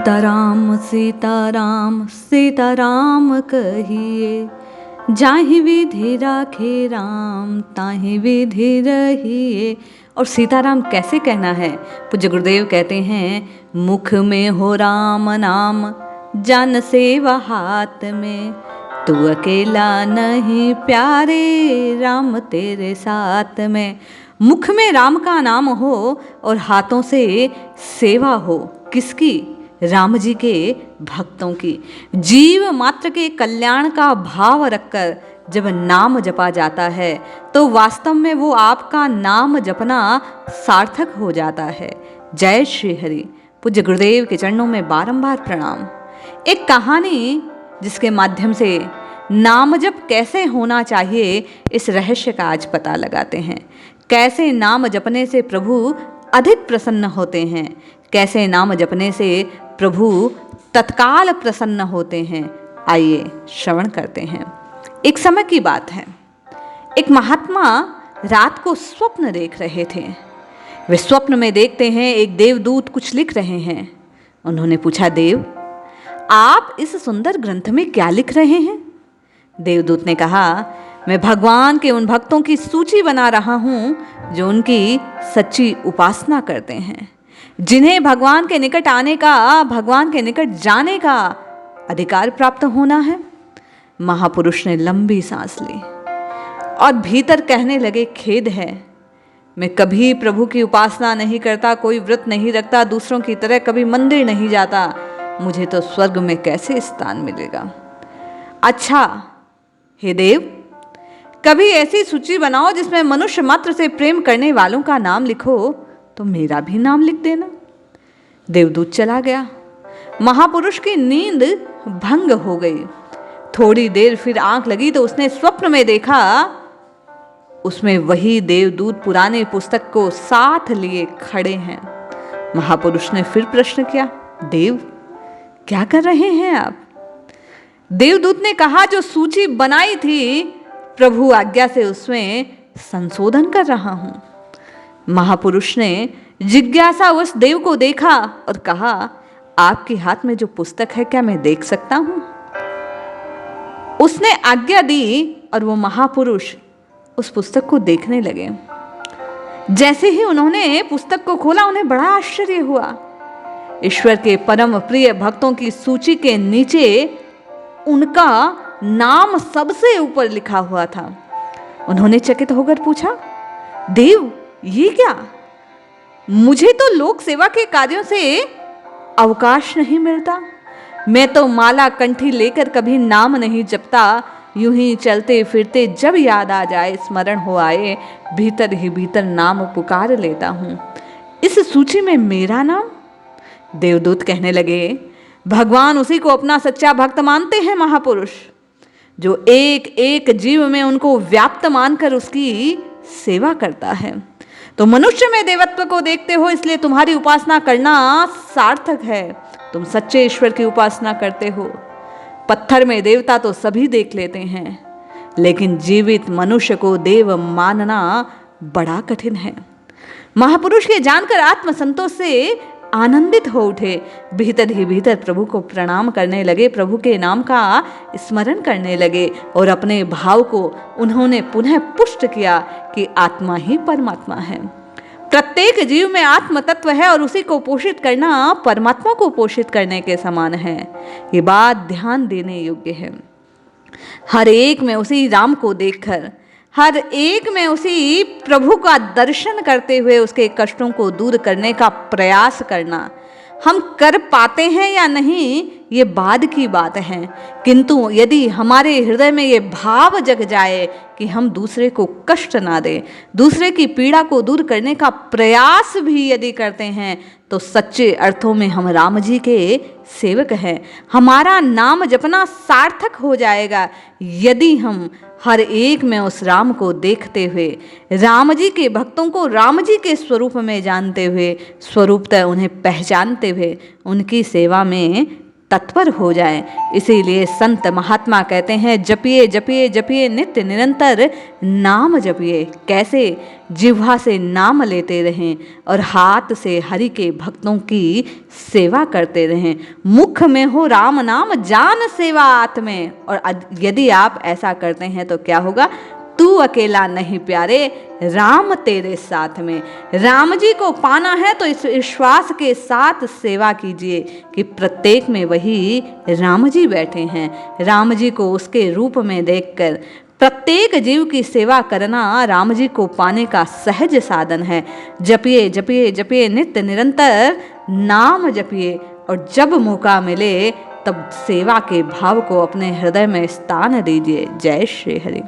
सीताराम सीताराम सीताराम कहिए, जाहि विधि राखे राम ताहि विधि रहिए। और सीताराम कैसे कहना है? पूज्य गुरुदेव कहते हैं, मुख में हो राम नाम जन सेवा हाथ में, तू अकेला नहीं प्यारे राम तेरे साथ में। मुख में राम का नाम हो और हाथों से सेवा हो, किसकी? राम जी के भक्तों की। जीव मात्र के कल्याण का भाव रखकर जब नाम जपा जाता है तो वास्तव में वो आपका नाम जपना सार्थक हो जाता है। जय श्री हरि। पूज्य गुरुदेव के चरणों में बारंबार प्रणाम। एक कहानी जिसके माध्यम से नाम जप कैसे होना चाहिए, इस रहस्य का आज पता लगाते हैं। कैसे नाम जपने से प्रभु अधिक प्रसन्न होते हैं, कैसे नाम जपने से प्रभु तत्काल प्रसन्न होते हैं। आइए श्रवण करते हैं। एक समय की बात है, एक महात्मा रात को स्वप्न देख रहे थे। वे स्वप्न में देखते हैं एक देवदूत कुछ लिख रहे हैं। उन्होंने पूछा, देव आप इस सुंदर ग्रंथ में क्या लिख रहे हैं? देवदूत ने कहा, मैं भगवान के उन भक्तों की सूची बना रहा हूं जो उनकी सच्ची उपासना करते हैं, जिन्हें भगवान के निकट आने का, भगवान के निकट जाने का अधिकार प्राप्त होना है। महापुरुष ने लंबी सांस ली और भीतर कहने लगे, खेद है, मैं कभी प्रभु की उपासना नहीं करता, कोई व्रत नहीं रखता, दूसरों की तरह कभी मंदिर नहीं जाता, मुझे तो स्वर्ग में कैसे स्थान मिलेगा। अच्छा हे देव, कभी ऐसी सूची बनाओ जिसमें मनुष्य मात्र से प्रेम करने वालों का नाम लिखो, तो मेरा भी नाम लिख देना। देवदूत चला गया। महापुरुष की नींद भंग हो गई। थोड़ी देर फिर आंख लगी तो उसने स्वप्न में देखा, उसमें वही देवदूत पुराने पुस्तक को साथ लिए खड़े हैं। महापुरुष ने फिर प्रश्न किया, देव क्या कर रहे हैं आप? देवदूत ने कहा, जो सूची बनाई थी प्रभु आज्ञा से उसमें संशोधन कर रहा हूं। महापुरुष ने जिज्ञासा उस देव को देखा और कहा, आपके हाथ में जो पुस्तक है क्या मैं देख सकता हूं? उसने आज्ञा दी और वो महापुरुष उस पुस्तक को देखने लगे। जैसे ही उन्होंने पुस्तक को खोला, उन्हें बड़ा आश्चर्य हुआ। ईश्वर के परम प्रिय भक्तों की सूची के नीचे उनका नाम सबसे ऊपर लिखा हुआ था। उन्होंने चकित होकर पूछा, देव ये क्या? मुझे तो लोक सेवा के कार्यों से अवकाश नहीं मिलता। मैं तो माला कंठी लेकर कभी नाम नहीं जपता, यूं ही चलते फिरते जब याद आ जाए, स्मरण हो आए, भीतर ही भीतर नाम पुकार लेता हूं। इस सूची में मेरा नाम? देवदूत कहने लगे, भगवान उसी को अपना सच्चा भक्त मानते हैं महापुरुष, जो एक एक जीव में उनको व्याप्त मानकर उसकी सेवा करता है। तो मनुष्य में देवत्व को देखते हो, इसलिए तुम्हारी उपासना करना सार्थक है। तुम सच्चे ईश्वर की उपासना करते हो। पत्थर में देवता तो सभी देख लेते हैं, लेकिन जीवित मनुष्य को देव मानना बड़ा कठिन है। महापुरुष ये जानकर आत्मसंतोष से आनंदित हो उठे। भीतर ही भीतर प्रभु को प्रणाम करने लगे, प्रभु के नाम का स्मरण करने लगे और अपने भाव को उन्होंने पुनः पुष्ट किया कि आत्मा ही परमात्मा है। प्रत्येक जीव में आत्म तत्व है और उसी को पोषित करना परमात्मा को पोषित करने के समान है। ये बात ध्यान देने योग्य है। हर एक में उसी राम को देखकर, हर एक में उसी प्रभु का दर्शन करते हुए उसके कष्टों को दूर करने का प्रयास करना। हम कर पाते हैं या नहीं ये बाद की बात है, किंतु यदि हमारे हृदय में ये भाव जग जाए कि हम दूसरे को कष्ट ना दें, दूसरे की पीड़ा को दूर करने का प्रयास भी यदि करते हैं, तो सच्चे अर्थों में हम राम जी के सेवक हैं। हमारा नाम जपना सार्थक हो जाएगा यदि हम हर एक में उस राम को देखते हुए, राम जी के भक्तों को राम जी के स्वरूप में जानते हुए, स्वरूपतः उन्हें पहचानते हुए उनकी सेवा में तत्पर हो जाएं। इसीलिए संत महात्मा कहते हैं, जपिए जपिए जपिए नित्य निरंतर नाम जपिए। कैसे? जिह्वा से नाम लेते रहें और हाथ से हरि के भक्तों की सेवा करते रहें। मुख में हो राम नाम, जान सेवा आत्मे। और यदि आप ऐसा करते हैं तो क्या होगा? तू अकेला नहीं प्यारे, राम तेरे साथ में। राम जी को पाना है तो इस विश्वास के साथ सेवा कीजिए कि प्रत्येक में वही राम जी बैठे हैं। राम जी को उसके रूप में देखकर प्रत्येक जीव की सेवा करना राम जी को पाने का सहज साधन है। जपिए जपिए जपिए नित्य निरंतर नाम जपिए, और जब मौका मिले तब सेवा के भाव को अपने हृदय में स्थान दीजिए। जय श्री हरि।